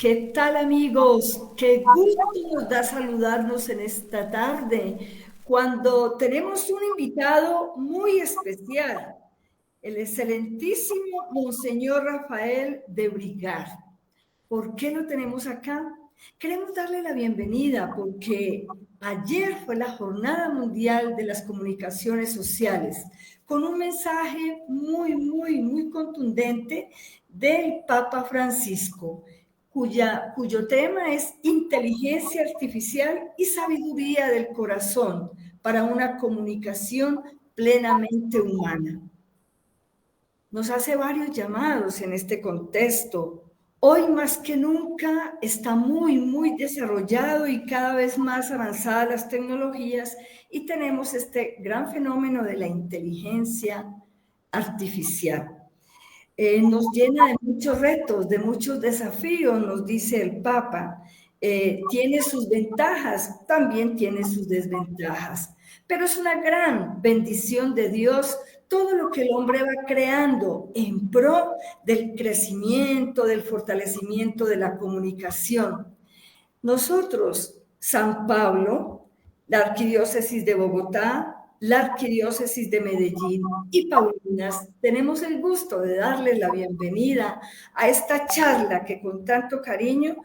¿Qué tal, amigos? Qué gusto nos da saludarnos en esta tarde cuando tenemos un invitado muy especial, el excelentísimo Monseñor Rafael de Brigar. ¿Por qué lo tenemos acá? Queremos darle la bienvenida porque ayer fue la Jornada Mundial de las Comunicaciones Sociales, con un mensaje muy contundente del Papa Francisco, cuyo tema es inteligencia artificial y sabiduría del corazón para una comunicación plenamente humana. Nos hace varios llamados en este contexto. Hoy más que nunca está muy desarrollado y cada vez más avanzadas las tecnologías y tenemos este gran fenómeno de la inteligencia artificial. Nos llena de muchos retos, de muchos desafíos, nos dice el Papa. Tiene sus ventajas, también tiene sus desventajas, pero es una gran bendición de Dios todo lo que el hombre va creando en pro del crecimiento, del fortalecimiento de la comunicación. Nosotros, San Pablo, la Arquidiócesis de Bogotá, la Arquidiócesis de Medellín y Paulinas, tenemos el gusto de darle la bienvenida a esta charla que con tanto cariño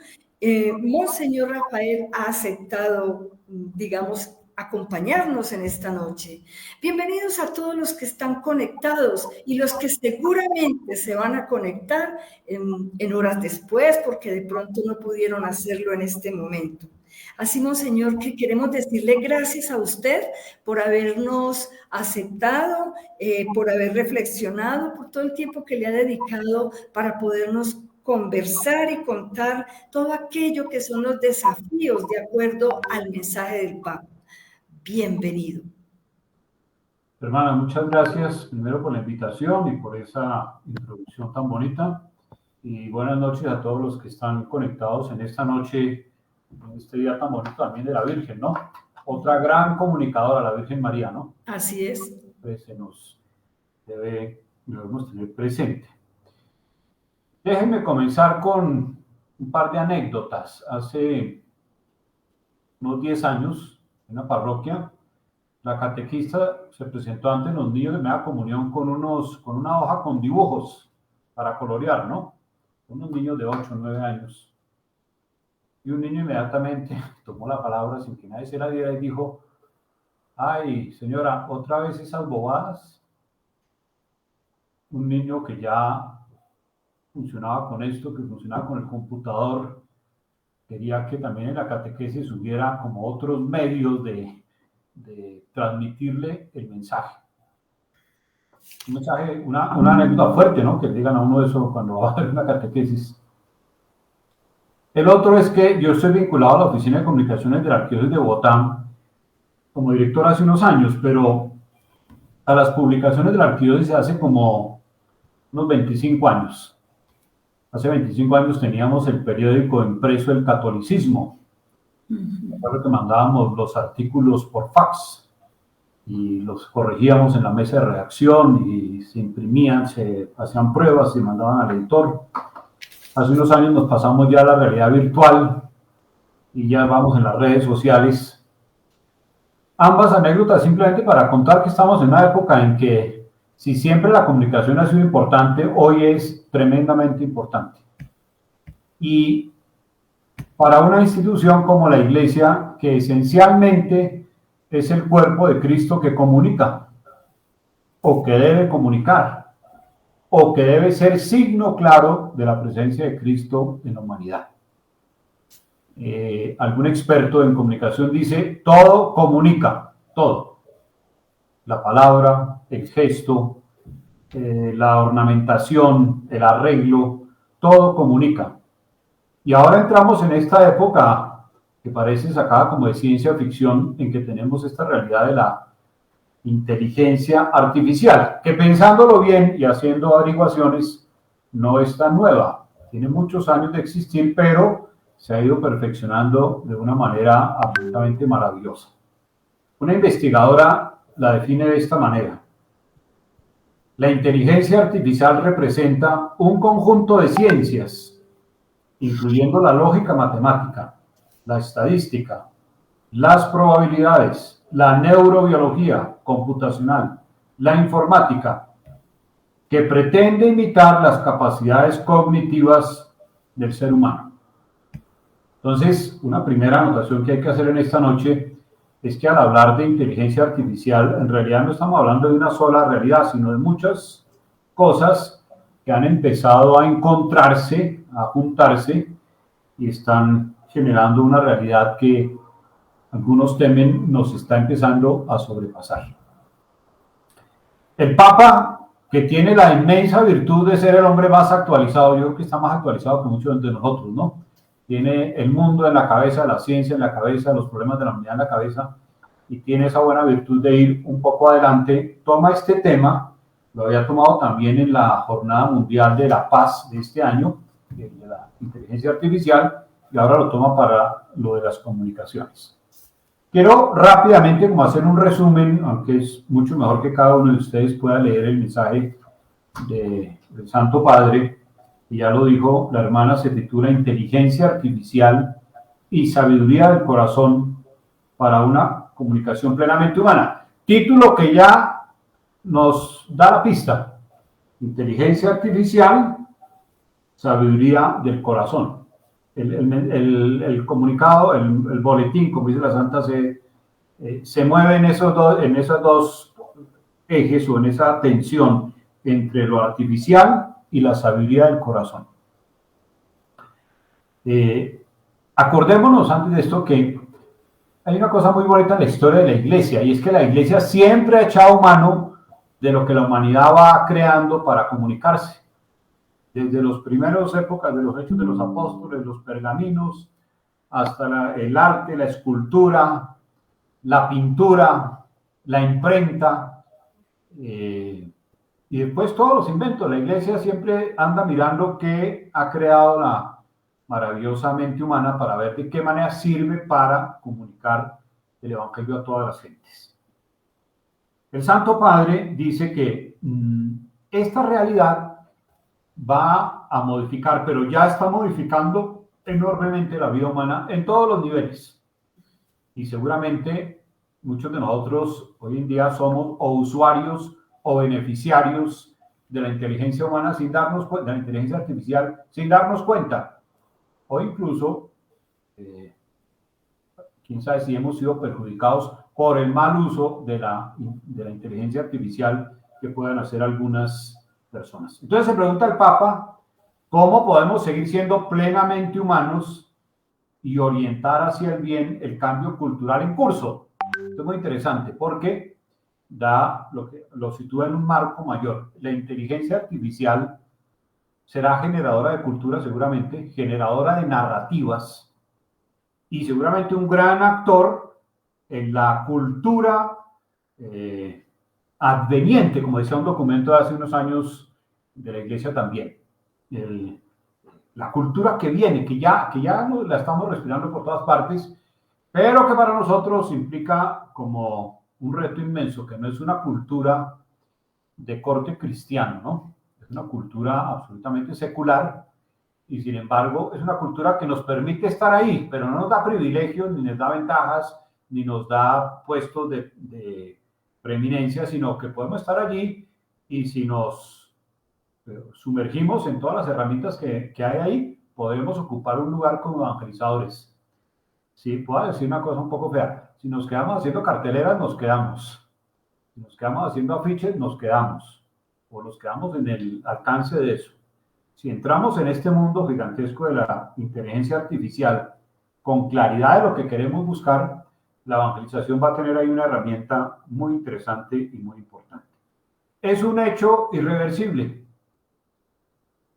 Monseñor Rafael ha aceptado, digamos, acompañarnos en esta noche. Bienvenidos a todos los que están conectados y los que seguramente se van a conectar en horas después porque de pronto no pudieron hacerlo en este momento. Así, Monseñor, que queremos decirle gracias a usted por habernos aceptado, por haber reflexionado, por todo el tiempo que le ha dedicado para podernos conversar y contar todo aquello que son los desafíos de acuerdo al mensaje del Papa. Bienvenido. Hermana, muchas gracias primero por la invitación y por esa introducción tan bonita. Y buenas noches a todos los que están conectados en esta noche, en este día tan bonito también de la Virgen, ¿no? Otra gran comunicadora, la Virgen María, ¿no? Así es. Pues debemos tener presente. Déjenme comenzar con un par de anécdotas. Hace unos 10 años, en una parroquia, la catequista se presentó ante los niños de media comunión con una hoja con dibujos para colorear, ¿no? Unos niños de 8 o 9 años. Y un niño inmediatamente tomó la palabra sin que nadie se la diera y dijo: ay, señora, ¿otra vez esas bobadas? Un niño que ya funcionaba con esto, que funcionaba con el computador, quería que también en la catequesis hubiera como otros medios de transmitirle el mensaje. Un mensaje, una anécdota fuerte, ¿no? Que digan a uno eso cuando va a hacer una catequesis. El otro es que yo estoy vinculado a la Oficina de Comunicaciones de la Arquidiócesis de Bogotá como director hace unos años, pero a las publicaciones de la Arquidiócesis hace como unos 25 años. Hace 25 años teníamos el periódico impreso El Catolicismo. Recuerdo que mandábamos los artículos por fax y los corregíamos en la mesa de redacción y se imprimían, se hacían pruebas, se mandaban al editor. Hace unos años nos pasamos ya a la realidad virtual y ya vamos en las redes sociales. Ambas anécdotas simplemente para contar que estamos en una época en que, si siempre la comunicación ha sido importante, hoy es tremendamente importante. Y para una institución como la Iglesia, que esencialmente es el cuerpo de Cristo que comunica, o que debe comunicar, o que debe ser signo claro de la presencia de Cristo en la humanidad. Algún experto en comunicación dice: todo comunica, todo. La palabra, el gesto, la ornamentación, el arreglo, todo comunica. Y ahora entramos en esta época que parece sacada como de ciencia ficción, en que tenemos esta realidad de la inteligencia artificial, que pensándolo bien y haciendo averiguaciones no es tan nueva. Tiene muchos años de existir, pero se ha ido perfeccionando de una manera absolutamente maravillosa. Una investigadora la define de esta manera: la inteligencia artificial representa un conjunto de ciencias incluyendo la lógica matemática, la estadística, las probabilidades, la neurobiología computacional, la informática, que pretende imitar las capacidades cognitivas del ser humano. Entonces, una primera anotación que hay que hacer en esta noche es que al hablar de inteligencia artificial, en realidad no estamos hablando de una sola realidad, sino de muchas cosas que han empezado a encontrarse, a juntarse y están generando una realidad que algunos temen nos está empezando a sobrepasar. El Papa, que tiene la inmensa virtud de ser el hombre más actualizado, yo creo que está más actualizado que muchos de nosotros, ¿no? Tiene el mundo en la cabeza, la ciencia en la cabeza, los problemas de la humanidad en la cabeza, y tiene esa buena virtud de ir un poco adelante. Toma este tema, lo había tomado también en la Jornada Mundial de la Paz de este año, de la inteligencia artificial, y ahora lo toma para lo de las comunicaciones. Quiero rápidamente como hacer un resumen, aunque es mucho mejor que cada uno de ustedes pueda leer el mensaje del Santo Padre, y ya lo dijo la hermana, se titula Inteligencia Artificial y Sabiduría del Corazón para una comunicación plenamente humana. Título que ya nos da la pista. Inteligencia Artificial, Sabiduría del Corazón. El comunicado, el boletín, como dice la Santa Sede, se mueve en esos dos ejes o en esa tensión entre lo artificial y la sabiduría del corazón. Acordémonos antes de esto que hay una cosa muy bonita en la historia de la Iglesia, y es que la Iglesia siempre ha echado mano de lo que la humanidad va creando para comunicarse. Desde las primeras épocas de los Hechos de los Apóstoles, los pergaminos, hasta el arte, la escultura, la pintura, la imprenta, y después todos los inventos. La Iglesia siempre anda mirando qué ha creado la maravillosa mente humana para ver de qué manera sirve para comunicar el Evangelio a todas las gentes. El Santo Padre dice que esta realidad va a modificar, pero ya está modificando enormemente la vida humana en todos los niveles. Y seguramente muchos de nosotros hoy en día somos o usuarios o beneficiarios de la inteligencia humana sin darnos cuenta, de la inteligencia artificial sin darnos cuenta. O incluso, quién sabe si hemos sido perjudicados por el mal uso de la inteligencia artificial que puedan hacer algunas personas. Entonces se pregunta el Papa, ¿cómo podemos seguir siendo plenamente humanos y orientar hacia el bien el cambio cultural en curso? Esto es muy interesante porque lo sitúa en un marco mayor. La inteligencia artificial será generadora de cultura seguramente, generadora de narrativas y seguramente un gran actor en la cultura adveniente, como decía un documento de hace unos años de la Iglesia también. La cultura que viene, que ya la estamos respirando por todas partes, pero que para nosotros implica como un reto inmenso, que no es una cultura de corte cristiano, ¿no? Es una cultura absolutamente secular y sin embargo es una cultura que nos permite estar ahí, pero no nos da privilegios, ni nos da ventajas, ni nos da puestos de preeminencia, sino que podemos estar allí y si nos sumergimos en todas las herramientas que hay ahí, podemos ocupar un lugar como evangelizadores. Sí, puedo decir una cosa un poco fea. Si nos quedamos haciendo carteleras, nos quedamos. Si nos quedamos haciendo afiches, nos quedamos. O nos quedamos en el alcance de eso. Si entramos en este mundo gigantesco de la inteligencia artificial con claridad de lo que queremos buscar, la evangelización va a tener ahí una herramienta muy interesante y muy importante. Es un hecho irreversible.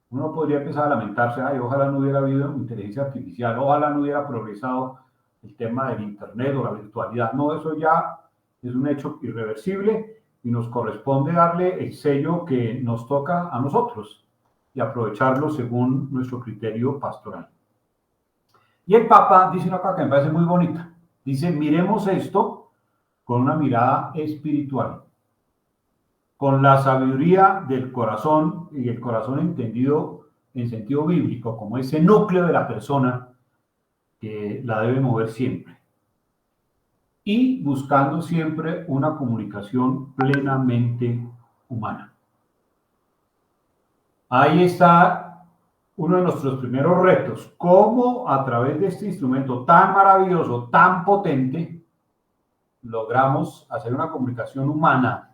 Uno podría empezar a lamentarse, ay, ojalá no hubiera habido inteligencia artificial, ojalá no hubiera progresado el tema del internet o la virtualidad. No, eso ya es un hecho irreversible y nos corresponde darle el sello que nos toca a nosotros y aprovecharlo según nuestro criterio pastoral. Y el Papa dice una cosa que me parece muy bonita. Dice, miremos esto con una mirada espiritual, con la sabiduría del corazón, y el corazón entendido en sentido bíblico, como ese núcleo de la persona que la debe mover siempre. Y buscando siempre una comunicación plenamente humana. Ahí está uno de nuestros primeros retos, cómo a través de este instrumento tan maravilloso, tan potente, logramos hacer una comunicación humana.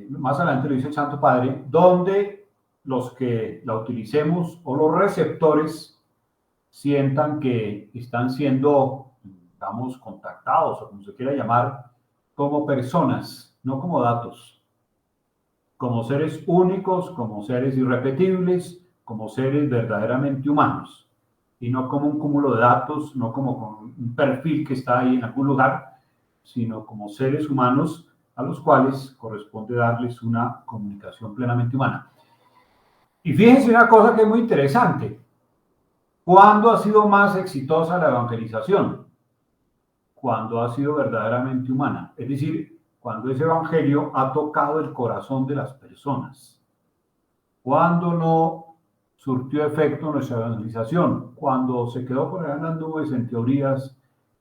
Más adelante lo dice el Santo Padre, donde los que la utilicemos o los receptores sientan que están siendo, digamos, contactados o como se quiera llamar, como personas, no como datos, como seres únicos, como seres irrepetibles, como seres verdaderamente humanos, y no como un cúmulo de datos, no como un perfil que está ahí en algún lugar, sino como seres humanos a los cuales corresponde darles una comunicación plenamente humana. Y fíjense una cosa que es muy interesante. ¿Cuándo ha sido más exitosa la evangelización? Cuando ha sido verdaderamente humana. Es decir, cuando ese evangelio ha tocado el corazón de las personas. Cuando no surtió efecto nuestra evangelización. Cuando se quedó por allá en las nubes, en teorías,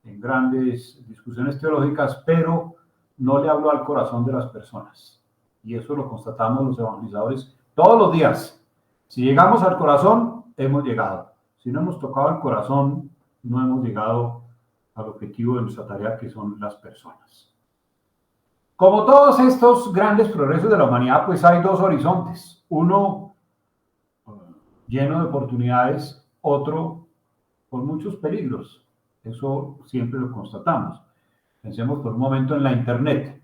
en grandes discusiones teológicas, pero no le habló al corazón de las personas. Y eso lo constatamos los evangelizadores todos los días. Si llegamos al corazón, hemos llegado. Si no hemos tocado el corazón, no hemos llegado al objetivo de nuestra tarea, que son las personas. Como todos estos grandes progresos de la humanidad, pues hay dos horizontes. Uno lleno de oportunidades, otro con muchos peligros. Eso siempre lo constatamos. Pensemos por un momento en la Internet.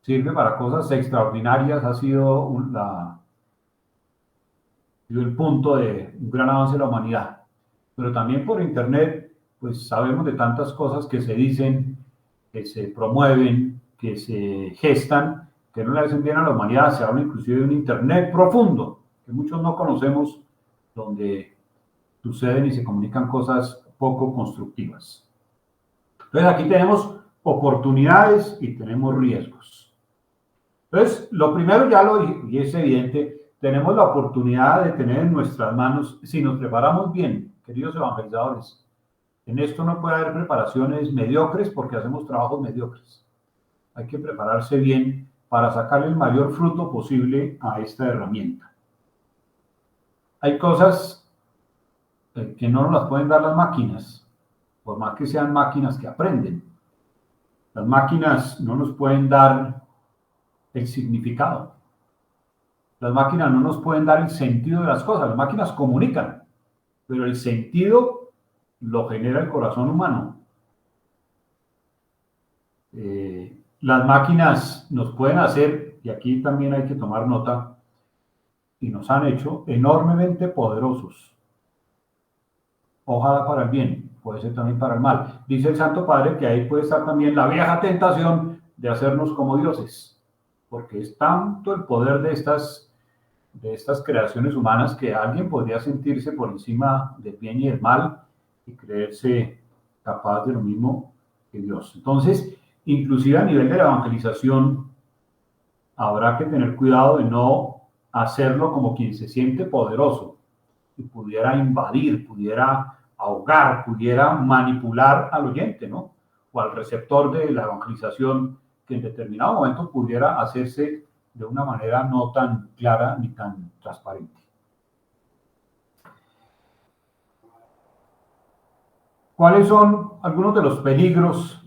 Sirve para cosas extraordinarias, ha sido el punto de un gran avance de la humanidad. Pero también por Internet, pues sabemos de tantas cosas que se dicen, que se promueven, que se gestan, que no le hacen bien a la humanidad. Se habla inclusive de un Internet profundo, que muchos no conocemos, donde suceden y se comunican cosas poco constructivas. Entonces aquí tenemos oportunidades y tenemos riesgos. Entonces, lo primero ya lo dije, y es evidente, tenemos la oportunidad de tener en nuestras manos, si nos preparamos bien, queridos evangelizadores, en esto no puede haber preparaciones mediocres porque hacemos trabajos mediocres. Hay que prepararse bien para sacarle el mayor fruto posible a esta herramienta. Hay cosas que no nos las pueden dar las máquinas, por más que sean máquinas que aprenden. Las máquinas no nos pueden dar el significado. Las máquinas no nos pueden dar el sentido de las cosas. Las máquinas comunican, pero el sentido lo genera el corazón humano. Las máquinas nos pueden hacer, y aquí también hay que tomar nota, y nos han hecho enormemente poderosos. Ojalá para el bien, puede ser también para el mal. Dice el Santo Padre que ahí puede estar también la vieja tentación de hacernos como dioses, porque es tanto el poder de estas creaciones humanas que alguien podría sentirse por encima del bien y del mal y creerse capaz de lo mismo que Dios. Entonces, inclusive a nivel de la evangelización, habrá que tener cuidado de no hacerlo como quien se siente poderoso y pudiera invadir, pudiera ahogar, pudiera manipular al oyente, ¿no? O al receptor de la evangelización, que en determinado momento pudiera hacerse de una manera no tan clara ni tan transparente. ¿Cuáles son algunos de los peligros?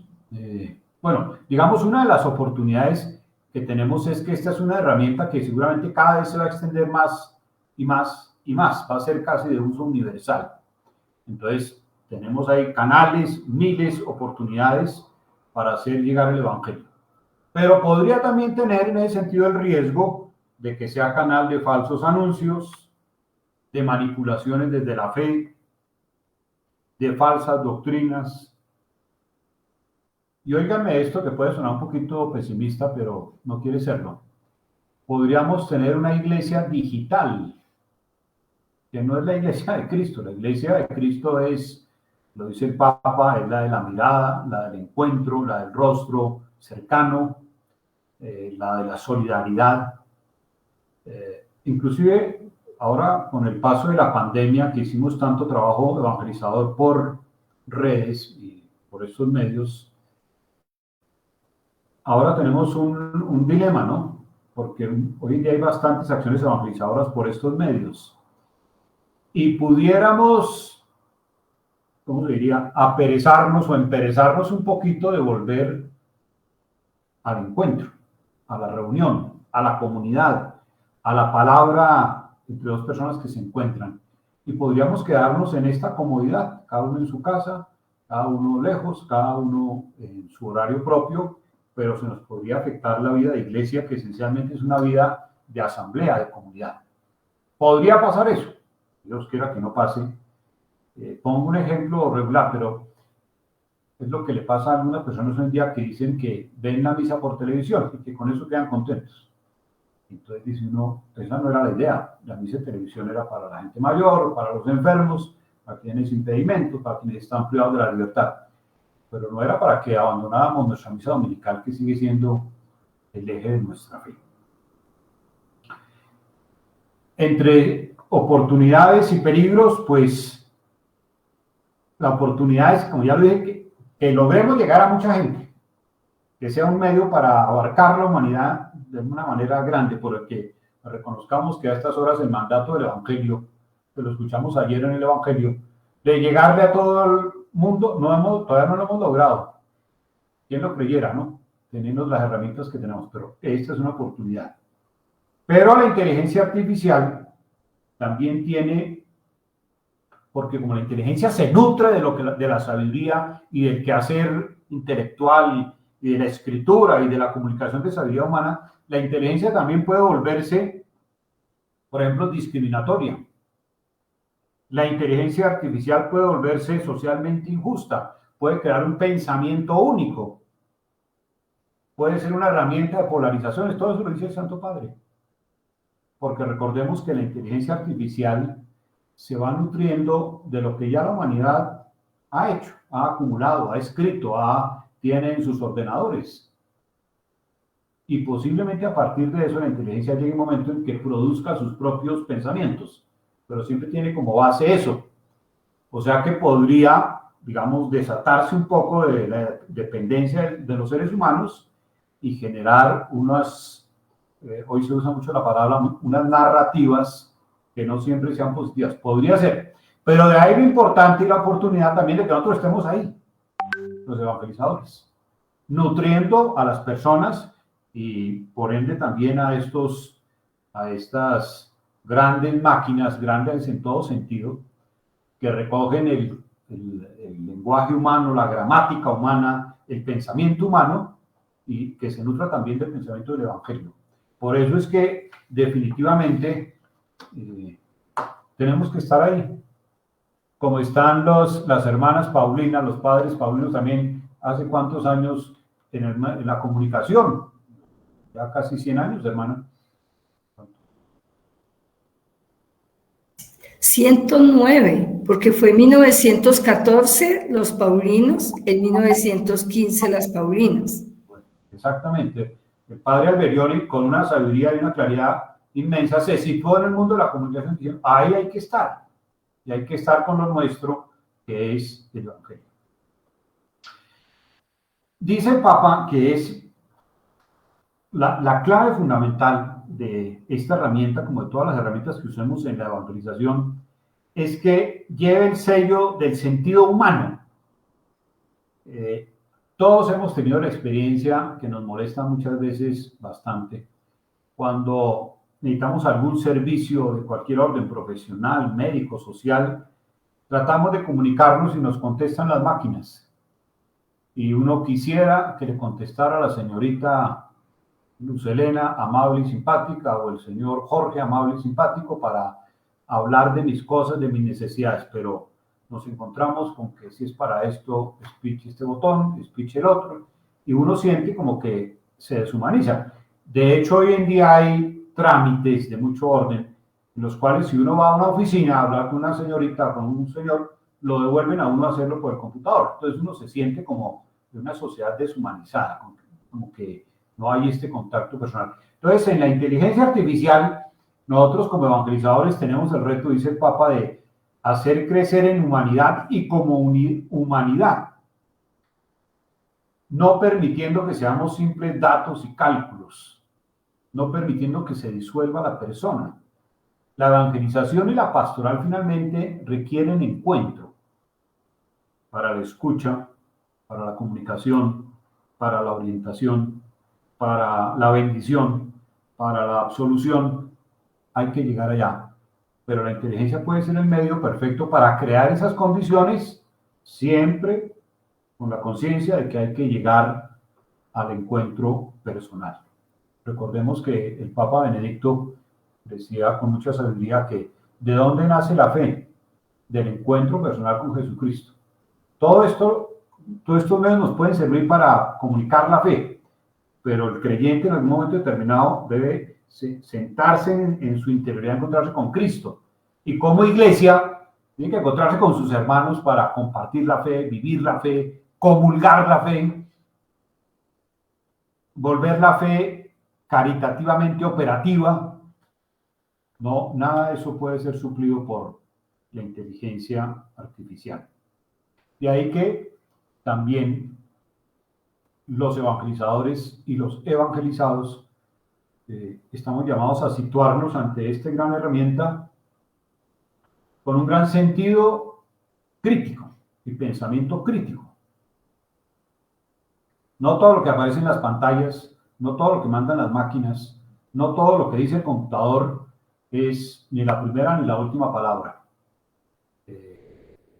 Bueno, digamos, una de las oportunidades que tenemos es que esta es una herramienta que seguramente cada vez se va a extender más y más y más, va a ser casi de uso universal. Entonces, tenemos ahí canales, miles, oportunidades para hacer llegar el evangelio. Pero podría también tener en ese sentido el riesgo de que sea canal de falsos anuncios, de manipulaciones desde la fe, de falsas doctrinas. Y óiganme esto, que puede sonar un poquito pesimista, pero no quiere serlo. Podríamos tener una iglesia digital, que no es la iglesia de Cristo. La iglesia de Cristo es, lo dice el Papa, es la de la mirada, la del encuentro, la del rostro cercano, la de la solidaridad. inclusive ahora con el paso de la pandemia, que hicimos tanto trabajo evangelizador por redes y por estos medios, ahora tenemos un dilema, ¿no? Porque hoy en día hay bastantes acciones evangelizadoras por estos medios. Y pudiéramos, ¿cómo se diría?, aperezarnos o emperezarnos un poquito de volver al encuentro, a la reunión, a la comunidad, a la palabra entre dos personas que se encuentran. Y podríamos quedarnos en esta comodidad, cada uno en su casa, cada uno lejos, cada uno en su horario propio, pero se nos podría afectar la vida de iglesia, que esencialmente es una vida de asamblea, de comunidad. Podría pasar eso, Dios quiera que no pase. Pongo un ejemplo regular, pero es lo que le pasa a algunas personas hoy en día que dicen que ven la misa por televisión y que con eso quedan contentos. Entonces dice uno, esa no era la idea. La misa de televisión era para la gente mayor, para los enfermos, para quienes impedimentos, para quienes están privados de la libertad. Pero no era para que abandonáramos nuestra misa dominical, que sigue siendo el eje de nuestra fe. Entre oportunidades y peligros, pues la oportunidad es, como ya lo dije, que logremos llegar a mucha gente, que sea un medio para abarcar la humanidad de una manera grande, por el que reconozcamos que a estas horas el mandato del Evangelio, que lo escuchamos ayer en el Evangelio, de llegarle a todo el mundo, todavía no lo hemos logrado. ¿Quién lo creyera, no? Teniendo las herramientas que tenemos, pero esta es una oportunidad. Pero la inteligencia artificial también tiene, porque como la inteligencia se nutre de la sabiduría y del quehacer intelectual y de la escritura y de la comunicación de sabiduría humana, la inteligencia también puede volverse, por ejemplo, discriminatoria. La inteligencia artificial puede volverse socialmente injusta, puede crear un pensamiento único, puede ser una herramienta de polarizaciones, todo eso lo dice el Santo Padre. Porque recordemos que la inteligencia artificial se va nutriendo de lo que ya la humanidad ha hecho, ha acumulado, ha escrito, tiene en sus ordenadores. Y posiblemente a partir de eso la inteligencia llegue un momento en que produzca sus propios pensamientos, pero siempre tiene como base eso. O sea que podría, digamos, desatarse un poco de la dependencia de los seres humanos y generar hoy se usa mucho la palabra, unas narrativas que no siempre sean positivas. Podría ser, pero de ahí lo importante y la oportunidad también de que nosotros estemos ahí, los evangelizadores, nutriendo a las personas y por ende también a estas grandes máquinas, grandes en todo sentido, que recogen el lenguaje humano, la gramática humana, el pensamiento humano y que se nutra también del pensamiento del Evangelio. Por eso es que definitivamente tenemos que estar ahí. Como están las hermanas Paulinas, los padres Paulinos también, hace cuántos años en la comunicación, ya casi 100 años, hermana. 109, porque fue en 1914 los Paulinos, en 1915 las Paulinas. Exactamente. El padre Alberioni, con una sabiduría y una claridad inmensa, se situó en el mundo de la comunicación y dijo, ahí hay que estar. Y hay que estar con lo nuestro, que es el Evangelio. Dice el Papa que es la clave fundamental de esta herramienta, como de todas las herramientas que usemos en la evangelización, es que lleve el sello del sentido humano. Todos hemos tenido la experiencia que nos molesta muchas veces bastante cuando necesitamos algún servicio de cualquier orden, profesional, médico, social, tratamos de comunicarnos y nos contestan las máquinas. Y uno quisiera que le contestara a la señorita Luz Helena, amable y simpática, o el señor Jorge, amable y simpático, para hablar de mis cosas, de mis necesidades, pero nos encontramos con que si es para esto, speech este botón, speech el otro, y uno siente como que se deshumaniza. De hecho, hoy en día hay trámites de mucho orden, en los cuales si uno va a una oficina a hablar con una señorita, con un señor, lo devuelven a uno a hacerlo por el computador. Entonces uno se siente como de una sociedad deshumanizada, como que no hay este contacto personal. Entonces, en la inteligencia artificial Nosotros como evangelizadores tenemos el reto, dice el Papa, de hacer crecer en humanidad y como humanidad, no permitiendo que seamos simples datos y cálculos, no permitiendo que se disuelva la persona. La evangelización y la pastoral finalmente requieren encuentro para la escucha, para la comunicación, para la orientación, para la bendición, para la absolución. Hay que llegar allá. Pero la inteligencia puede ser el medio perfecto para crear esas condiciones, siempre con la conciencia de que hay que llegar al encuentro personal. Recordemos que el Papa Benedicto decía con mucha sabiduría que ¿de dónde nace la fe? Del encuentro personal con Jesucristo. Todos estos medios nos pueden servir para comunicar la fe, pero el creyente en algún momento determinado debe sentarse en su interioridad, encontrarse con Cristo. Y como iglesia, tiene que encontrarse con sus hermanos para compartir la fe, vivir la fe, comulgar la fe, volver la fe caritativamente operativa. No, nada de eso puede ser suplido por la inteligencia artificial. De ahí que también los evangelizadores y los evangelizados estamos llamados a situarnos ante esta gran herramienta con un gran sentido crítico y pensamiento crítico. No todo lo que aparece en las pantallas, no todo lo que mandan las máquinas, no todo lo que dice el computador es ni la primera ni la última palabra.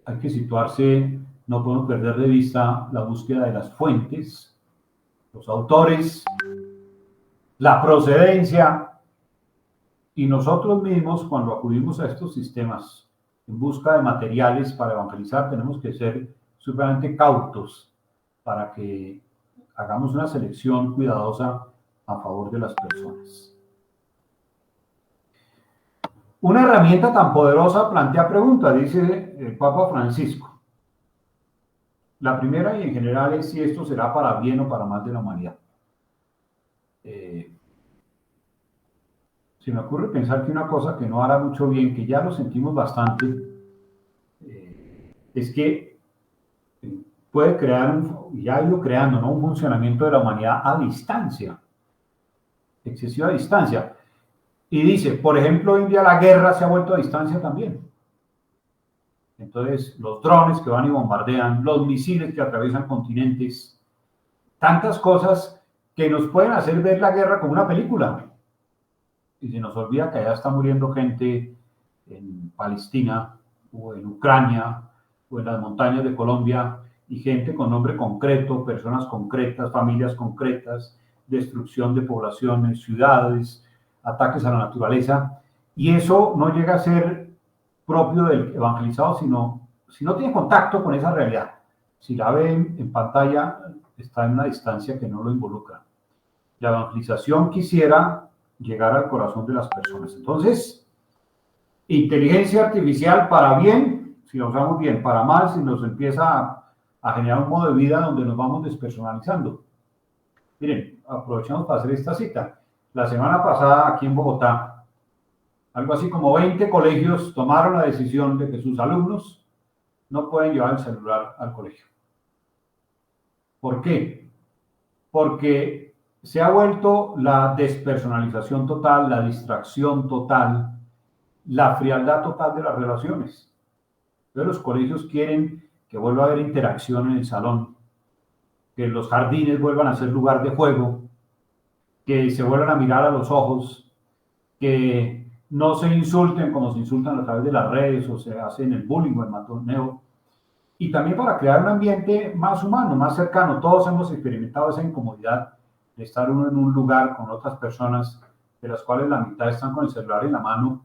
Hay que situarse, no podemos perder de vista la búsqueda de las fuentes, los autores, la procedencia, y nosotros mismos cuando acudimos a estos sistemas en busca de materiales para evangelizar tenemos que ser supremamente cautos para que hagamos una selección cuidadosa a favor de las personas. Una herramienta tan poderosa plantea preguntas, dice el Papa Francisco. La primera y en general es si esto será para bien o para mal de la humanidad. Se me ocurre pensar que una cosa que no hará mucho bien, que ya lo sentimos bastante, es que puede crear, ya ha ido creando, ¿no?, un funcionamiento de la humanidad a distancia, excesiva distancia. Y dice, por ejemplo, hoy en día la guerra se ha vuelto a distancia también. Entonces, los drones que van y bombardean, los misiles que atraviesan continentes, tantas cosas que nos pueden hacer ver la guerra como una película. Y se nos olvida que allá está muriendo gente en Palestina, o en Ucrania, o en las montañas de Colombia, y gente con nombre concreto, personas concretas, familias concretas, destrucción de poblaciones, ciudades, ataques a la naturaleza, y eso no llega a ser propio del evangelizado, sino si no tiene contacto con esa realidad. Si la ve en pantalla, está en una distancia que no lo involucra. La evangelización quisiera llegar al corazón de las personas. Entonces, inteligencia artificial para bien, si la usamos bien, para mal, si nos empieza a generar un modo de vida donde nos vamos despersonalizando. Miren, aprovechamos para hacer esta cita. La semana pasada, aquí en Bogotá, algo así como 20 colegios tomaron la decisión de que sus alumnos no pueden llevar el celular al colegio. ¿Por qué? Porque se ha vuelto la despersonalización total, la distracción total, la frialdad total de las relaciones. Entonces los colegios quieren que vuelva a haber interacción en el salón, que los jardines vuelvan a ser lugar de juego, que se vuelvan a mirar a los ojos, que no se insulten como se insultan a través de las redes o se hacen el bullying o el matoneo. Y también para crear un ambiente más humano, más cercano. Todos hemos experimentado esa incomodidad de estar uno en un lugar con otras personas, de las cuales la mitad están con el celular en la mano.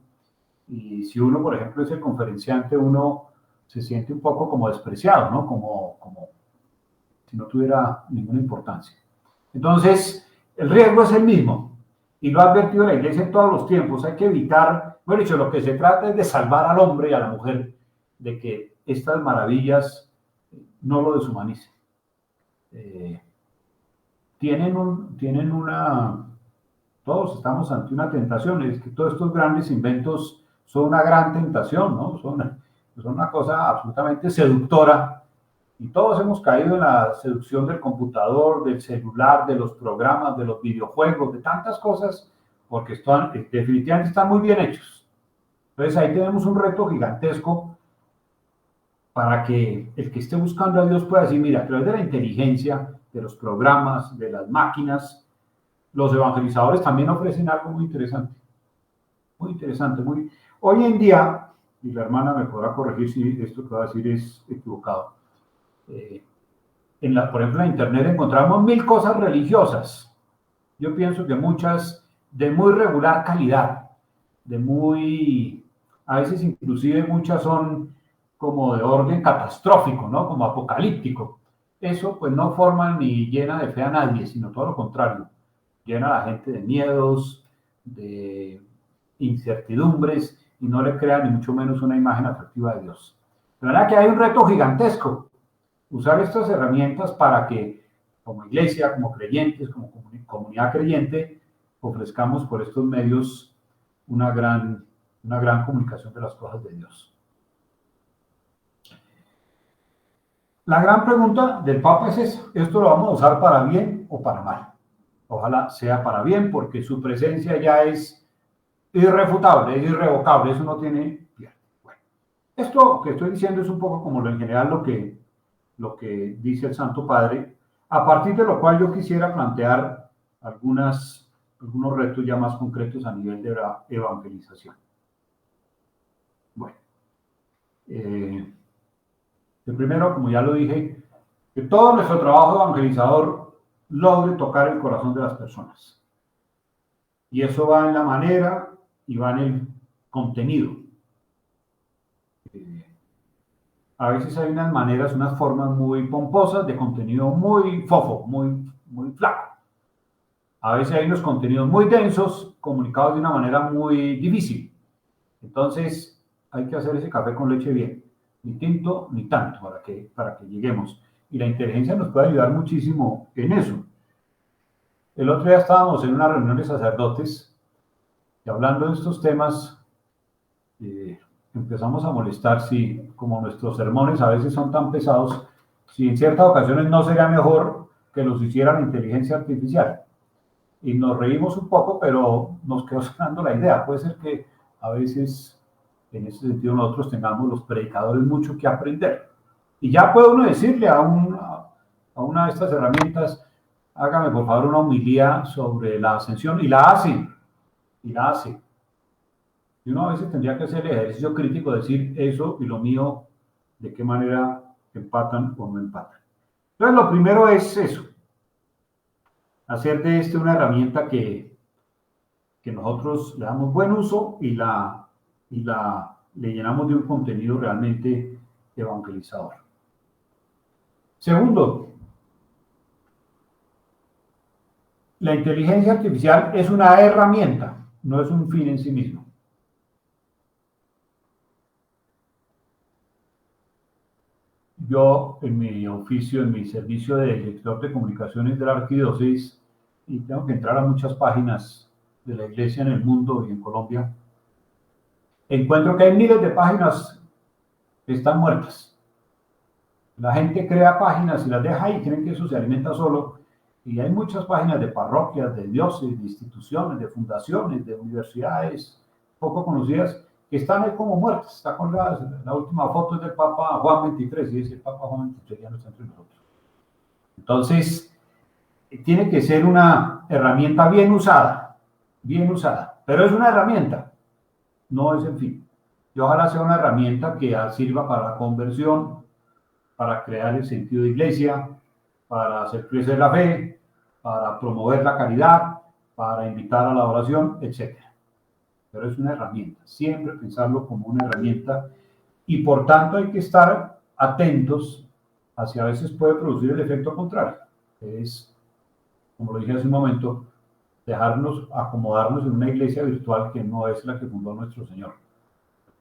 Y si uno, por ejemplo, es el conferenciante, uno se siente un poco como despreciado, ¿no? Como si no tuviera ninguna importancia. Entonces, el riesgo es el mismo. Y lo ha advertido la Iglesia en todos los tiempos. Hay que evitar, bueno, dicho, lo que se trata es de salvar al hombre y a la mujer de que estas maravillas no lo deshumanicen. Tienen una Todos estamos ante una tentación. Es que todos estos grandes inventos son una gran tentación, ¿no? Son una cosa absolutamente seductora. Y todos hemos caído en la seducción del computador, del celular, de los programas, de los videojuegos, de tantas cosas, porque definitivamente están muy bien hechos. Entonces ahí tenemos un reto gigantesco para que el que esté buscando a Dios pueda decir, mira, a través de la inteligencia, de los programas, de las máquinas, los evangelizadores también ofrecen algo muy interesante. Muy interesante. Hoy en día, y la hermana me podrá corregir si esto que va a decir es equivocado, por ejemplo, en Internet encontramos 1000 cosas religiosas. Yo pienso que muchas de muy regular calidad, a veces inclusive muchas son como de orden catastrófico, ¿no? Como apocalíptico. Eso pues no forma ni llena de fe a nadie, sino todo lo contrario. Llena a la gente de miedos, de incertidumbres, y no le crea ni mucho menos una imagen atractiva de Dios. De verdad que hay un reto gigantesco. Usar estas herramientas para que, como iglesia, como creyentes, como comunidad creyente, ofrezcamos por estos medios una gran comunicación de las cosas de Dios. La gran pregunta del Papa es esa: ¿esto lo vamos a usar para bien o para mal? Ojalá sea para bien, porque su presencia ya es irrefutable, es irrevocable, eso no tiene pierde. Bueno, esto que estoy diciendo es un poco como en general lo que dice el Santo Padre, a partir de lo cual yo quisiera plantear algunos retos ya más concretos a nivel de la evangelización. Bueno, el primero, como ya lo dije, que todo nuestro trabajo evangelizador logre tocar el corazón de las personas. Y eso va en la manera y va en el contenido. A veces hay unas maneras, unas formas muy pomposas de contenido muy fofo, muy flaco. A veces hay unos contenidos muy densos, comunicados de una manera muy difícil. Entonces, hay que hacer ese café con leche bien. Ni tinto, ni tanto, para que lleguemos. Y la inteligencia nos puede ayudar muchísimo en eso. El otro día estábamos en una reunión de sacerdotes y hablando de estos temas, empezamos a molestar si, como nuestros sermones a veces son tan pesados, si en ciertas ocasiones no sería mejor que los hiciera la inteligencia artificial. Y nos reímos un poco, pero nos quedó sonando la idea. Puede ser que a veces, en ese sentido, nosotros tengamos los predicadores mucho que aprender. Y ya puede uno decirle a una de estas herramientas, hágame por favor una homilía sobre la ascensión, y la hace. Y uno a veces tendría que hacer el ejercicio crítico, decir eso y lo mío, de qué manera empatan o no empatan. Entonces, lo primero es eso, hacer de una herramienta que nosotros le damos buen uso y le llenamos de un contenido realmente evangelizador. Segundo, la inteligencia artificial es una herramienta, no es un fin en sí mismo. Yo, en mi oficio, en mi servicio de director de comunicaciones de la arquidiócesis, y tengo que entrar a muchas páginas de la iglesia en el mundo y en Colombia, encuentro que hay miles de páginas que están muertas. La gente crea páginas y las deja ahí, creen que eso se alimenta solo, y hay muchas páginas de parroquias, de diócesis, de instituciones, de fundaciones, de universidades poco conocidas, que están ahí como muertas. Está con la última foto es del Papa Juan XXIII, y ese Papa Juan XXIII ya no está entre nosotros. Entonces, tiene que ser una herramienta bien usada, pero es una herramienta, no es el fin. Y ojalá sea una herramienta que sirva para la conversión, para crear el sentido de iglesia, para hacer crecer la fe, para promover la caridad, para invitar a la oración, etc. Pero es una herramienta, siempre pensarlo como una herramienta, y por tanto hay que estar atentos hacia a veces puede producir el efecto contrario, que es, como lo dije hace un momento, acomodarnos en una iglesia virtual que no es la que fundó nuestro Señor.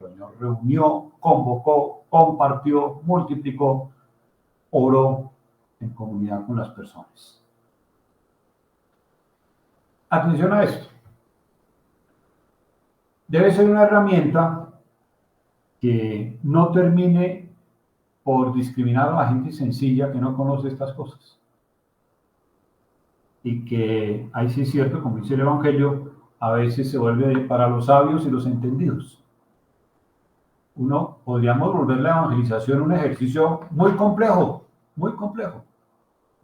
El Señor reunió, convocó, compartió, multiplicó, oró en comunidad con las personas. Atención a esto. debe ser una herramienta que no termine por discriminar a la gente sencilla que no conoce estas cosas. Y que, ahí sí es cierto, como dice el Evangelio, a veces se vuelve para los sabios y los entendidos. Podríamos volver la evangelización un ejercicio muy complejo,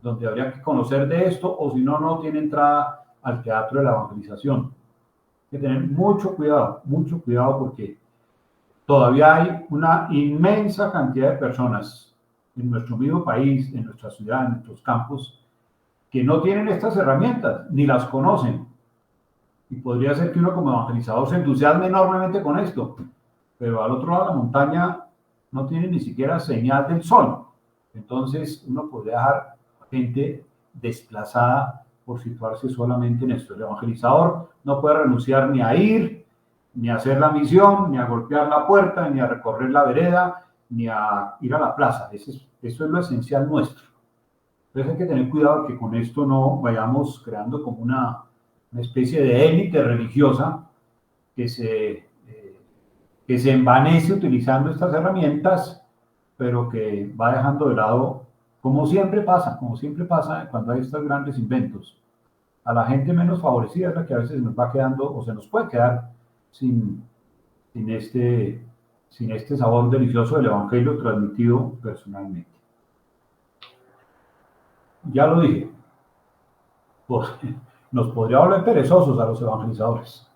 donde habría que conocer de esto, o si no, no tiene entrada al teatro de la evangelización. Hay que tener mucho cuidado, porque todavía hay una inmensa cantidad de personas en nuestro mismo país, en nuestra ciudad, en nuestros campos, que no tienen estas herramientas, ni las conocen. Y podría ser que uno como evangelizador se entusiasme enormemente con esto, pero al otro lado de la montaña no tiene ni siquiera señal del sol. Entonces uno podría dejar gente desplazada por situarse solamente en esto. El evangelizador no puede renunciar ni a ir, ni a hacer la misión, ni a golpear la puerta, ni a recorrer la vereda, ni a ir a la plaza. Eso es lo esencial nuestro. Entonces hay que tener cuidado que con esto no vayamos creando como una especie de élite religiosa que se envanece utilizando estas herramientas, pero que va dejando de lado, como siempre pasa cuando hay estos grandes inventos. A la gente menos favorecida es la que a veces nos va quedando o se nos puede quedar sin este sabor delicioso del Evangelio transmitido personalmente. Ya lo dije, pues, nos podría volver perezosos a los evangelizadores.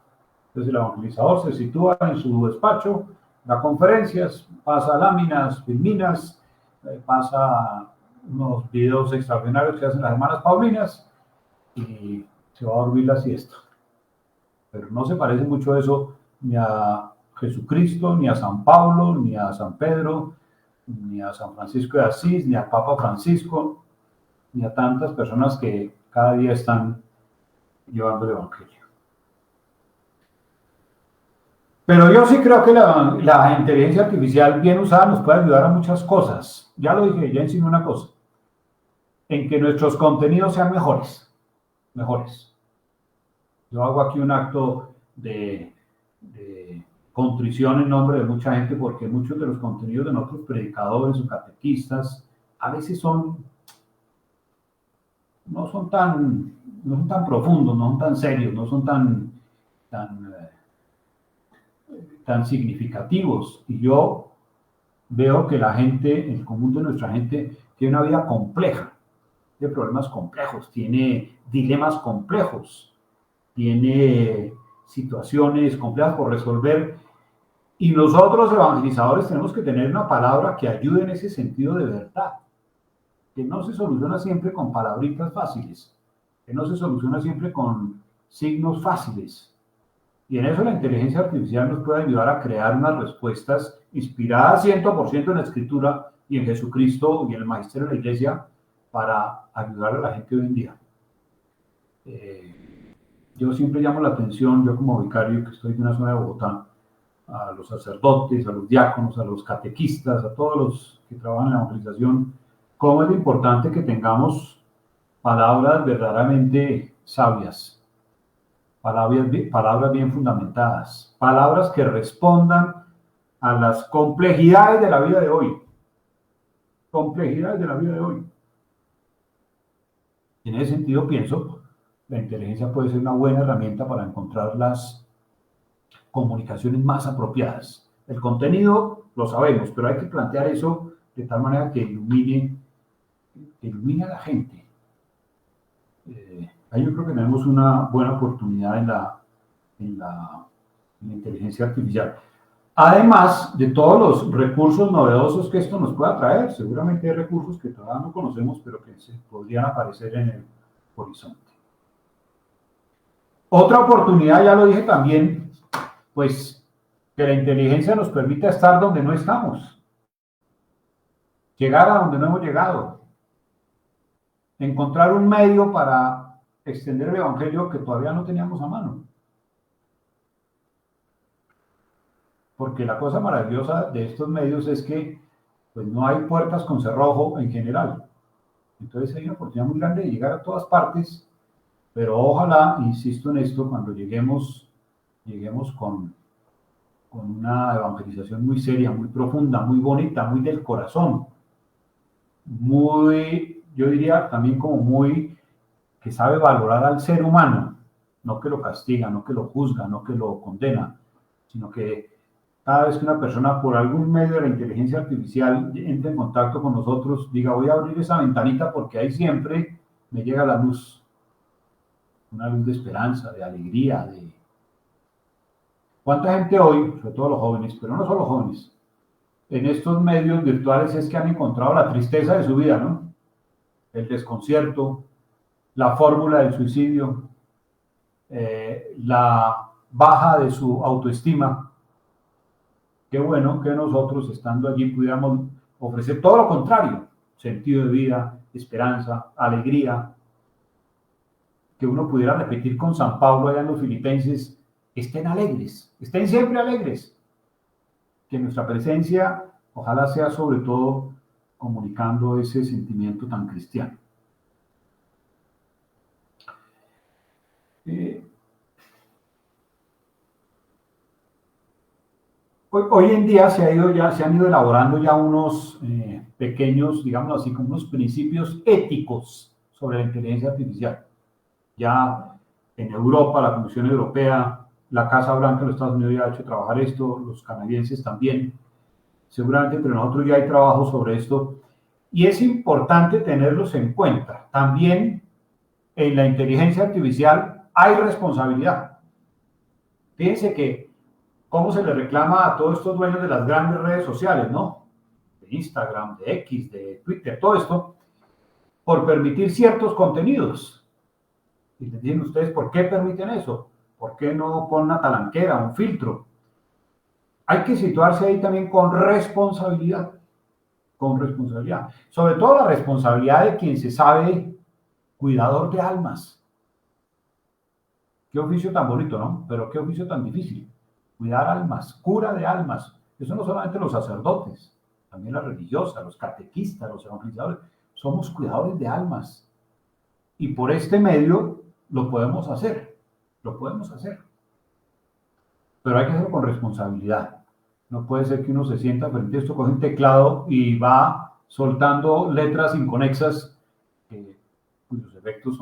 Entonces el evangelizador se sitúa en su despacho, da conferencias, pasa láminas, filminas, pasa unos videos extraordinarios que hacen las hermanas Paulinas y se va a dormir la siesta. Pero no se parece mucho eso ni a Jesucristo, ni a San Pablo, ni a San Pedro, ni a San Francisco de Asís, ni al Papa Francisco, ni a tantas personas que cada día están llevando el Evangelio. Pero yo sí creo que la inteligencia artificial bien usada nos puede ayudar a muchas cosas. Ya lo dije, ya enseñé una cosa. En que nuestros contenidos sean mejores. Yo hago aquí un acto de contrición en nombre de mucha gente porque muchos de los contenidos de nuestros predicadores o catequistas a veces no son tan profundos, no son tan serios, no son tan significativos. Y yo veo que la gente, el común de nuestra gente, tiene una vida compleja, tiene problemas complejos, tiene dilemas complejos, tiene situaciones complejas por resolver. Y nosotros, evangelizadores, tenemos que tener una palabra que ayude en ese sentido de verdad, que no se soluciona siempre con palabritas fáciles, que no se soluciona siempre con signos fáciles. Y en eso la inteligencia artificial nos puede ayudar a crear unas respuestas inspiradas 100% en la Escritura y en Jesucristo y en el Magisterio de la Iglesia para ayudar a la gente hoy en día. Yo siempre llamo la atención, yo como vicario que estoy en una zona de Bogotá, a los sacerdotes, a los diáconos, a los catequistas, a todos los que trabajan en la evangelización, cómo es importante que tengamos palabras verdaderamente sabias, palabras bien fundamentadas, palabras que respondan a las complejidades de la vida de hoy. En ese sentido pienso, la inteligencia puede ser una buena herramienta para encontrar las comunicaciones más apropiadas. El contenido lo sabemos, pero hay que plantear eso de tal manera que ilumine a la gente. Ahí yo creo que tenemos una buena oportunidad en la inteligencia artificial. Además de todos los recursos novedosos que esto nos pueda traer, seguramente hay recursos que todavía no conocemos, pero que se podrían aparecer en el horizonte. Otra oportunidad, ya lo dije también, pues que la inteligencia nos permita estar donde no estamos, llegar a donde no hemos llegado, encontrar un medio para extender el evangelio que todavía no teníamos a mano. Porque la cosa maravillosa de estos medios es que pues no hay puertas con cerrojo en general. Entonces hay una oportunidad muy grande de llegar a todas partes, pero ojalá, insisto en esto, cuando lleguemos con con una evangelización muy seria, muy profunda, muy bonita, muy del corazón, muy, yo diría también como muy, que sabe valorar al ser humano, no que lo castiga, no que lo juzga, no que lo condena, sino que cada vez que una persona por algún medio de la inteligencia artificial entra en contacto con nosotros, diga, voy a abrir esa ventanita porque ahí siempre me llega la luz, una luz de esperanza, de alegría, de... ¿Cuánta gente hoy, sobre todo los jóvenes, pero no solo jóvenes, en estos medios virtuales es que han encontrado la tristeza de su vida, ¿no? El desconcierto, la fórmula del suicidio, la baja de su autoestima. Qué bueno que nosotros, estando allí, pudiéramos ofrecer todo lo contrario, sentido de vida, esperanza, alegría, que uno pudiera repetir con San Pablo allá en los Filipenses, estén alegres, estén siempre alegres, que nuestra presencia ojalá sea sobre todo comunicando ese sentimiento tan cristiano. Hoy en día se han ido elaborando ya unos pequeños, digamos así, como unos principios éticos sobre la inteligencia artificial. Ya en Europa, la Comisión Europea, la Casa Blanca de los Estados Unidos ya ha hecho trabajar esto, los canadienses también. Seguramente entre nosotros ya hay trabajo sobre esto. Y es importante tenerlos en cuenta. También en la inteligencia artificial hay responsabilidad. Fíjense que cómo se le reclama a todos estos dueños de las grandes redes sociales, ¿no? De Instagram, de X, de Twitter, todo esto, por permitir ciertos contenidos. Y les dicen ustedes, ¿por qué permiten eso? ¿Por qué no ponen una talanquera, un filtro? Hay que situarse ahí también con responsabilidad. Con responsabilidad. Sobre todo la responsabilidad de quien se sabe cuidador de almas. Qué oficio tan bonito, ¿no? Pero qué oficio tan difícil. Cuidar almas, cura de almas. Eso no solamente los sacerdotes, también las religiosas, los catequistas, los evangelizadores. Somos cuidadores de almas. Y por este medio lo podemos hacer. Lo podemos hacer. Pero hay que hacerlo con responsabilidad. No puede ser que uno se sienta frente a esto, coge un teclado y va soltando letras inconexas cuyos efectos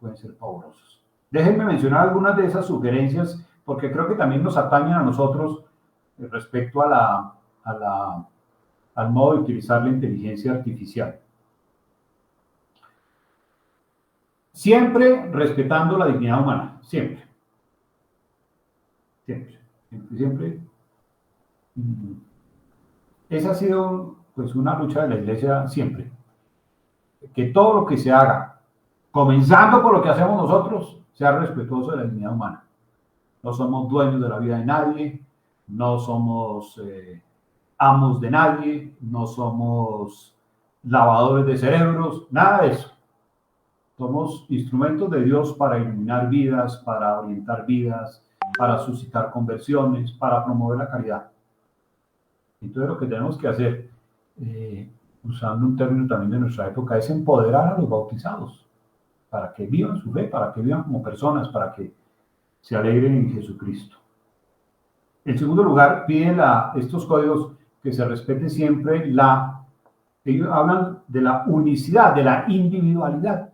pueden ser pavorosos. Déjenme mencionar algunas de esas sugerencias porque creo que también nos atañen a nosotros respecto al modo de utilizar la inteligencia artificial. Siempre respetando la dignidad humana, siempre. Siempre, siempre, siempre. Esa ha sido pues una lucha de la Iglesia siempre. Que todo lo que se haga, comenzando por lo que hacemos nosotros, sea respetuoso de la dignidad humana. No somos dueños de la vida de nadie, no somos amos de nadie, no somos lavadores de cerebros, nada de eso. Somos instrumentos de Dios para iluminar vidas, para orientar vidas, para suscitar conversiones, para promover la caridad. Entonces lo que tenemos que hacer, usando un término también de nuestra época, es empoderar a los bautizados para que vivan su fe, para que vivan como personas, para que se alegren en Jesucristo. En segundo lugar, piden estos códigos que se respete siempre ellos hablan de la unicidad, de la individualidad.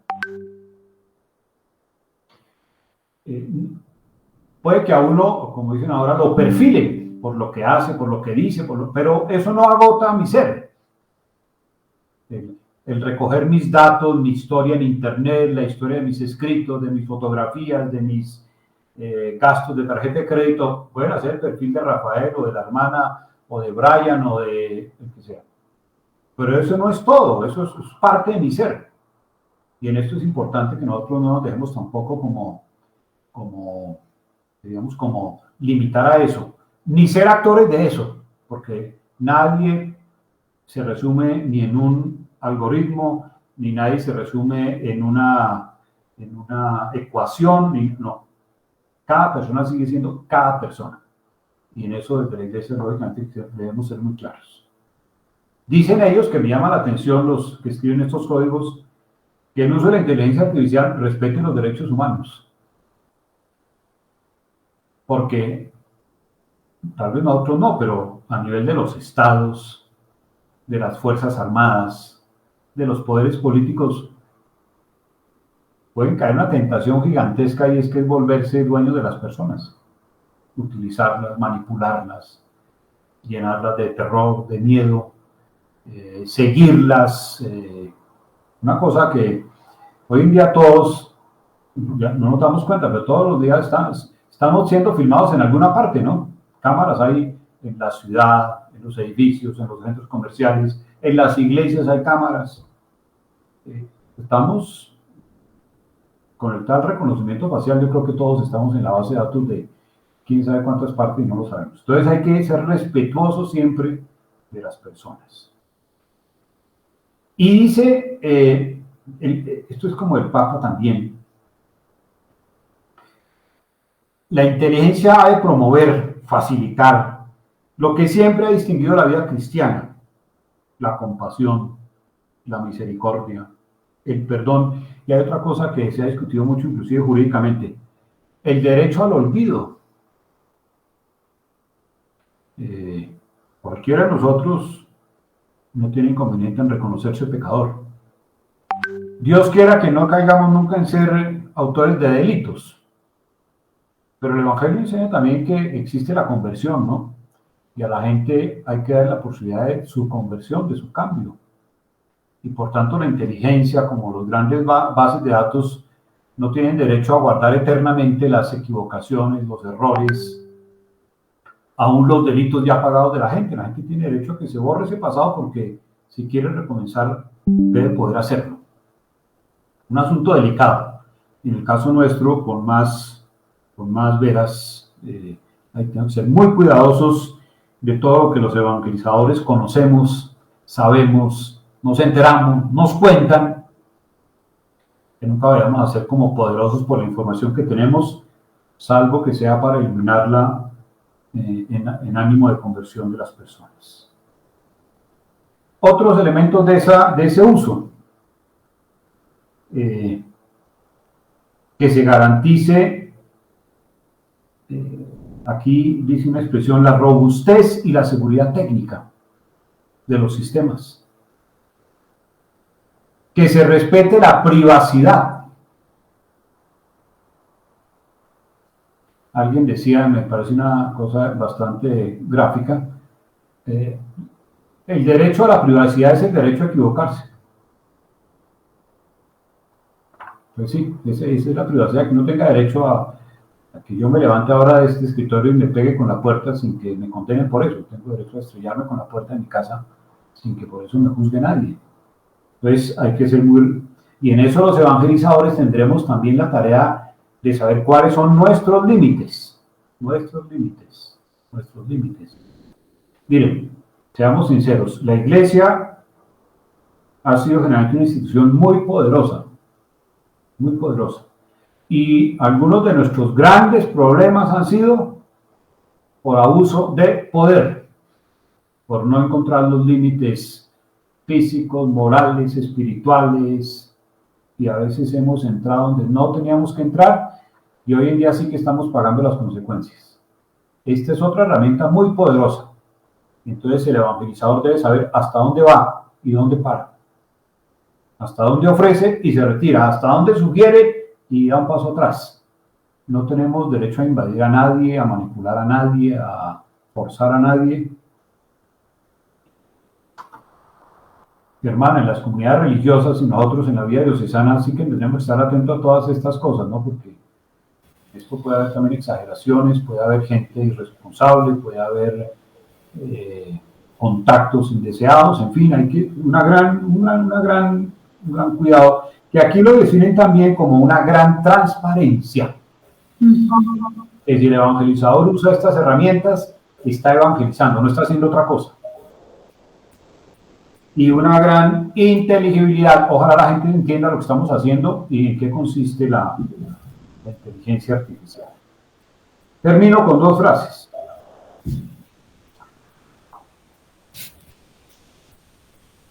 Puede que a uno, como dicen ahora, lo perfilen por lo que hace, por lo que dice, pero eso no agota mi ser. El recoger mis datos, mi historia en internet, la historia de mis escritos, de mis fotografías, de mis gastos de tarjeta de crédito, pueden hacer el perfil de Rafael o de la hermana o de Brian o de el que sea. Pero eso no es todo, eso es parte de mi ser. Y en esto es importante que nosotros no nos dejemos tampoco como limitar a eso, ni ser actores de eso, porque nadie se resume ni en un algoritmo, ni nadie se resume en una ecuación, no. Cada persona sigue siendo cada persona. Y en eso desde la Iglesia, lógicamente, debemos ser muy claros. Dicen ellos, que me llama la atención los que escriben estos códigos, que el uso de la inteligencia artificial respete los derechos humanos. Porque tal vez nosotros no, pero a nivel de los estados, de las Fuerzas Armadas, de los poderes políticos, pueden caer una tentación gigantesca y es que es volverse dueños de las personas, utilizarlas, manipularlas, llenarlas de terror, de miedo, seguirlas. Una cosa que hoy en día todos, ya no nos damos cuenta, pero todos los días estamos siendo filmados en alguna parte, ¿no? Cámaras hay en la ciudad, en los edificios, en los centros comerciales, en las iglesias hay cámaras. Estamos con el tal reconocimiento facial, yo creo que todos estamos en la base de datos de quién sabe cuántas partes y no lo sabemos. Entonces hay que ser respetuosos siempre de las personas. Y dice, esto es como el Papa también, la inteligencia ha de promover, facilitar lo que siempre ha distinguido la vida cristiana: la compasión, la misericordia, el perdón. Y hay otra cosa que se ha discutido mucho, inclusive jurídicamente: el derecho al olvido. Cualquiera de nosotros no tiene inconveniente en reconocerse pecador. Dios quiera que no caigamos nunca en ser autores de delitos. Pero el Evangelio enseña también que existe la conversión, ¿no? Y a la gente hay que dar la posibilidad de su conversión, de su cambio. Y por tanto la inteligencia, como los grandes bases de datos, no tienen derecho a guardar eternamente las equivocaciones, los errores, aún los delitos ya pagados de la gente. La gente tiene derecho a que se borre ese pasado, porque si quiere recomenzar debe poder hacerlo. Un asunto delicado. En el caso nuestro, con más veras, hay que ser muy cuidadosos de todo lo que los evangelizadores conocemos, sabemos, nos enteramos, nos cuentan, que nunca vayamos a ser como poderosos por la información que tenemos, salvo que sea para iluminarla en ánimo de conversión de las personas. Otros elementos de ese uso: que se garantice, aquí dice una expresión, la robustez y la seguridad técnica de los sistemas. Que se respete la privacidad. Alguien decía, me parece una cosa bastante gráfica, el derecho a la privacidad es el derecho a equivocarse. Pues sí, esa es la privacidad, que no tenga derecho a que yo me levante ahora de este escritorio y me pegue con la puerta sin que me condenen por eso. Tengo derecho a estrellarme con la puerta de mi casa sin que por eso me juzgue nadie. Entonces hay que ser muy... Y en eso los evangelizadores tendremos también la tarea de saber cuáles son nuestros límites. Nuestros límites. Miren, seamos sinceros, la Iglesia ha sido generalmente una institución muy poderosa. Muy poderosa. Y algunos de nuestros grandes problemas han sido por abuso de poder, por no encontrar los límites físicos, morales, espirituales, y a veces hemos entrado donde no teníamos que entrar, y hoy en día sí que estamos pagando las consecuencias. Esta es otra herramienta muy poderosa. Entonces el evangelizador debe saber hasta dónde va y dónde para, hasta dónde ofrece y se retira, hasta dónde sugiere y da un paso atrás. No tenemos derecho a invadir a nadie, a manipular a nadie, a forzar a nadie. Hermana, en las comunidades religiosas y nosotros en la vida diocesana sí que tenemos que estar atentos a todas estas cosas, ¿no? Porque esto puede haber también exageraciones, puede haber gente irresponsable, puede haber contactos indeseados, en fin, hay que un gran cuidado, que aquí lo definen también como una gran transparencia. Que si el evangelizador usa estas herramientas, está evangelizando, no está haciendo otra cosa. Y una gran inteligibilidad. Ojalá la gente entienda lo que estamos haciendo y en qué consiste la inteligencia artificial. Termino con dos frases.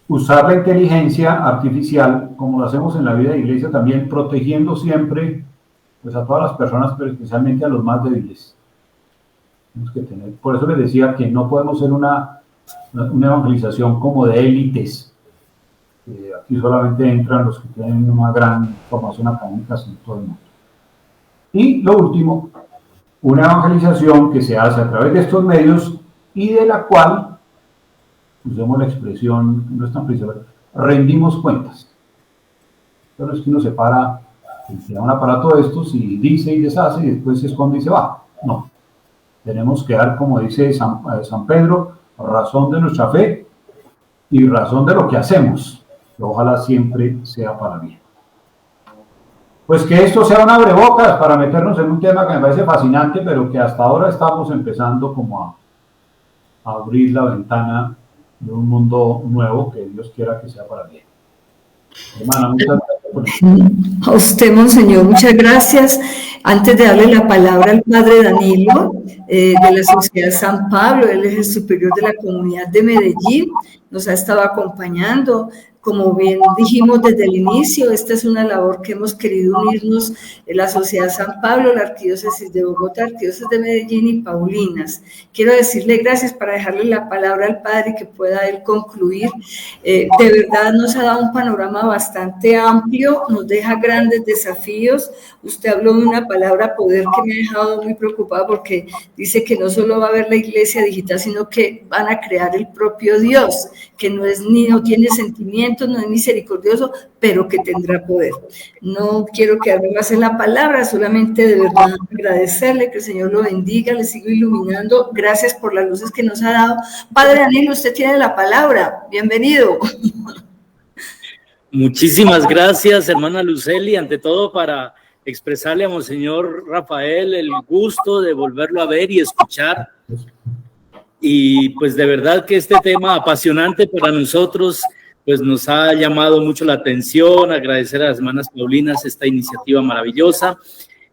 Usar la inteligencia artificial, como lo hacemos en la vida de iglesia, también protegiendo siempre pues, a todas las personas, pero especialmente a los más débiles. Tenemos que tener, por eso les decía que no podemos ser una evangelización como de élites. Aquí solamente entran los que tienen una gran formación académica en todo el mundo. Y lo último, una evangelización que se hace a través de estos medios y de la cual, usemos la expresión, no es tan precisa, rendimos cuentas. Pero es que uno se para, se da un aparato de estos y dice y deshace y después se esconde y se va. No. Tenemos que dar, como dice San Pedro, razón de nuestra fe y razón de lo que hacemos, que ojalá siempre sea para bien. Pues que esto sea un abrebocas para meternos en un tema que me parece fascinante, pero que hasta ahora estamos empezando como a abrir la ventana de un mundo nuevo que Dios quiera que sea para bien. Hermana, muchas gracias. A usted, Monseñor, muchas gracias. Antes de darle la palabra al Padre Danilo, de la Sociedad San Pablo, él es el superior de la comunidad de Medellín, nos ha estado acompañando. Como bien dijimos desde el inicio, esta es una labor que hemos querido unirnos en la Sociedad San Pablo, la Arquidiócesis de Bogotá, Arquidiócesis de Medellín y Paulinas. Quiero decirle gracias para dejarle la palabra al Padre que pueda él concluir. De verdad nos ha dado un panorama bastante amplio, nos deja grandes desafíos. Usted habló de una palabra poder que me ha dejado muy preocupada porque dice que no solo va a haber la iglesia digital, sino que van a crear el propio Dios, que no tiene sentimientos, no es misericordioso, pero que tendrá poder. No quiero quedarme más en la palabra, solamente de verdad agradecerle, que el Señor lo bendiga, le sigo iluminando. Gracias por las luces que nos ha dado. Padre Danilo, usted tiene la palabra. Bienvenido. Muchísimas gracias, hermana Luceli. Ante todo, para expresarle a Monseñor Rafael el gusto de volverlo a ver y escuchar. Y pues de verdad que este tema apasionante para nosotros pues nos ha llamado mucho la atención. Agradecer a las hermanas Paulinas esta iniciativa maravillosa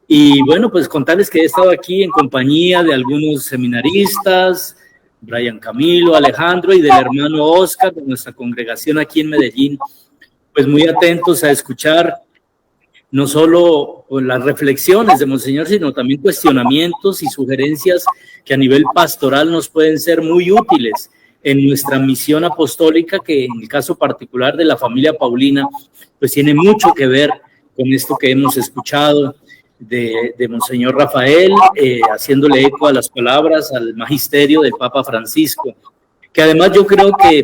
y bueno, pues contarles que he estado aquí en compañía de algunos seminaristas, Brian Camilo, Alejandro y del hermano Oscar de nuestra congregación aquí en Medellín, pues muy atentos a escuchar no solo las reflexiones de Monseñor, sino también cuestionamientos y sugerencias que a nivel pastoral nos pueden ser muy útiles en nuestra misión apostólica, que en el caso particular de la familia Paulina, pues tiene mucho que ver con esto que hemos escuchado de Monseñor Rafael, haciéndole eco a las palabras, al magisterio del Papa Francisco, que además yo creo que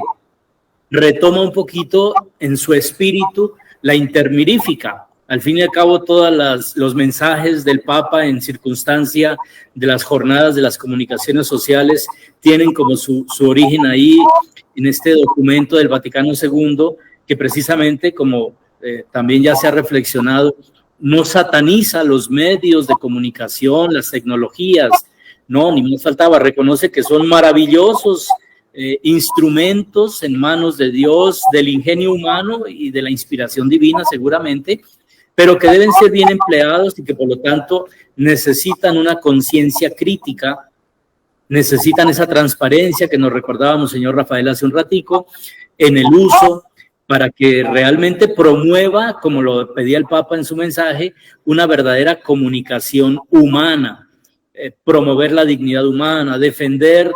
retoma un poquito en su espíritu la intermirífica. Al fin y al cabo, todos los mensajes del Papa en circunstancia de las jornadas de las comunicaciones sociales tienen como su origen ahí en este documento del Vaticano II, que precisamente, como también ya se ha reflexionado, no sataniza los medios de comunicación, las tecnologías, no, ni más faltaba, reconoce que son maravillosos instrumentos en manos de Dios, del ingenio humano y de la inspiración divina seguramente, pero que deben ser bien empleados y que por lo tanto necesitan una conciencia crítica, necesitan esa transparencia que nos recordábamos, señor Rafael, hace un ratico, en el uso, para que realmente promueva, como lo pedía el Papa en su mensaje, una verdadera comunicación humana, promover la dignidad humana, defender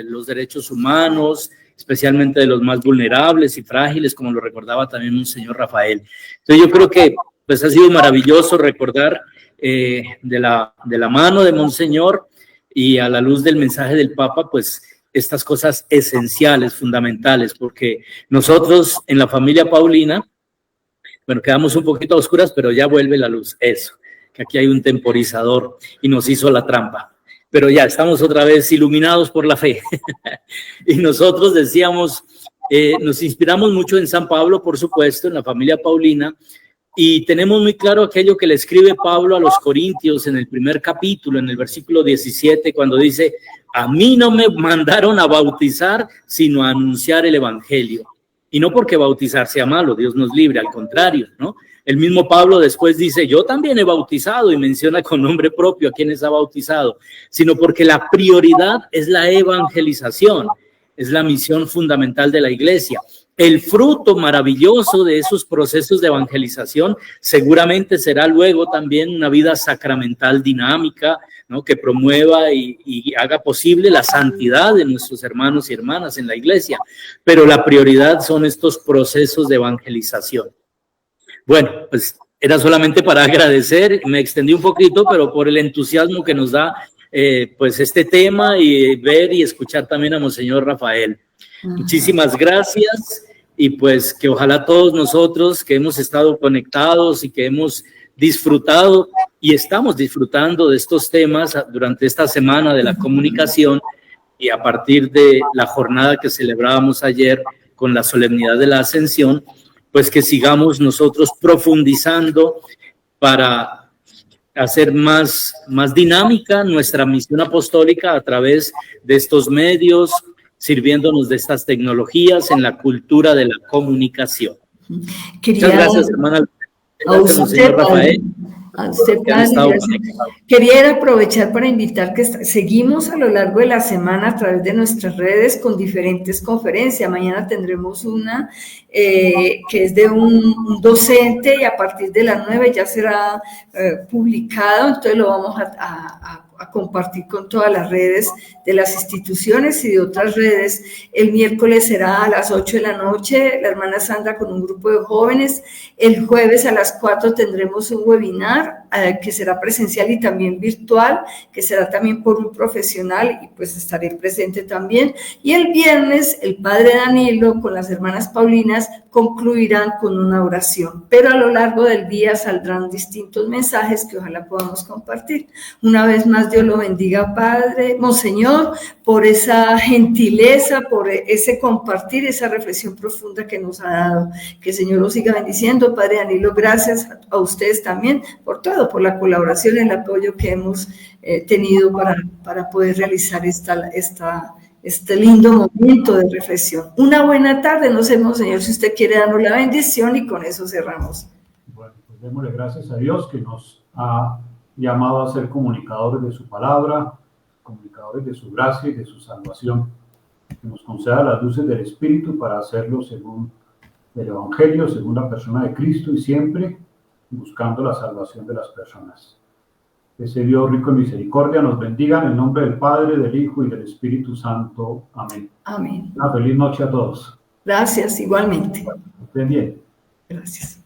los derechos humanos, especialmente de los más vulnerables y frágiles, como lo recordaba también un señor Rafael. Entonces yo creo que pues ha sido maravilloso recordar de la mano de Monseñor y a la luz del mensaje del Papa, pues estas cosas esenciales, fundamentales, porque nosotros en la familia Paulina, bueno, quedamos un poquito a oscuras, pero ya vuelve la luz, eso, que aquí hay un temporizador y nos hizo la trampa, pero ya estamos otra vez iluminados por la fe. Y nosotros decíamos, nos inspiramos mucho en San Pablo, por supuesto, en la familia Paulina, y tenemos muy claro aquello que le escribe Pablo a los Corintios en el primer capítulo, en el versículo 17, cuando dice: a mí no me mandaron a bautizar, sino a anunciar el evangelio. Y no porque bautizar sea malo, Dios nos libre, al contrario, ¿no? El mismo Pablo después dice: yo también he bautizado, y menciona con nombre propio a quienes ha bautizado, sino porque la prioridad es la evangelización, es la misión fundamental de la iglesia. el fruto maravilloso de esos procesos de evangelización seguramente será luego también una vida sacramental dinámica, ¿no? Que promueva y haga posible la santidad de nuestros hermanos y hermanas en la iglesia. Pero la prioridad son estos procesos de evangelización. Bueno, pues era solamente para agradecer, me extendí un poquito, pero por el entusiasmo que nos da pues este tema y ver y escuchar también a Monseñor Rafael. Muchísimas gracias y pues que ojalá todos nosotros que hemos estado conectados y que hemos disfrutado y estamos disfrutando de estos temas durante esta semana de la comunicación y a partir de la jornada que celebrábamos ayer con la solemnidad de la Ascensión, pues que sigamos nosotros profundizando para hacer más dinámica nuestra misión apostólica a través de estos medios, sirviéndonos de estas tecnologías en la cultura de la comunicación. Muchas gracias, hermana. Gracias, señor Rafael. Quería aprovechar para invitar que seguimos a lo largo de la semana a través de nuestras redes con diferentes conferencias. Mañana tendremos una que es de un docente y a partir de las 9 ya será publicado, entonces lo vamos a compartir con todas las redes de las instituciones y de otras redes. El miércoles será a las 8 de la noche, la hermana Sandra con un grupo de jóvenes. El jueves a las 4 tendremos un webinar que será presencial y también virtual, que será también por un profesional y pues estaré presente también. Y el viernes el padre Danilo con las hermanas Paulinas concluirán con una oración, pero a lo largo del día saldrán distintos mensajes que ojalá podamos compartir. Una vez más, Dios lo bendiga, Padre, Monseñor, por esa gentileza, por ese compartir, esa reflexión profunda que nos ha dado. Que el Señor lo siga bendiciendo. Padre Danilo, gracias a ustedes también por todo, por la colaboración y el apoyo que hemos tenido para poder realizar este lindo momento de reflexión. Una buena tarde, no sé, Monseñor, si usted quiere darnos la bendición y con eso cerramos. Bueno, pues démosle gracias a Dios que nos ha llamado a ser comunicadores de su palabra, comunicadores de su gracia y de su salvación, que nos conceda las luces del Espíritu para hacerlo según el Evangelio, según la persona de Cristo y siempre buscando la salvación de las personas. Ese Dios rico en misericordia nos bendiga en el nombre del Padre, del Hijo y del Espíritu Santo. Amén. Amén. Una feliz noche a todos. Gracias, igualmente. Estén bien. Gracias.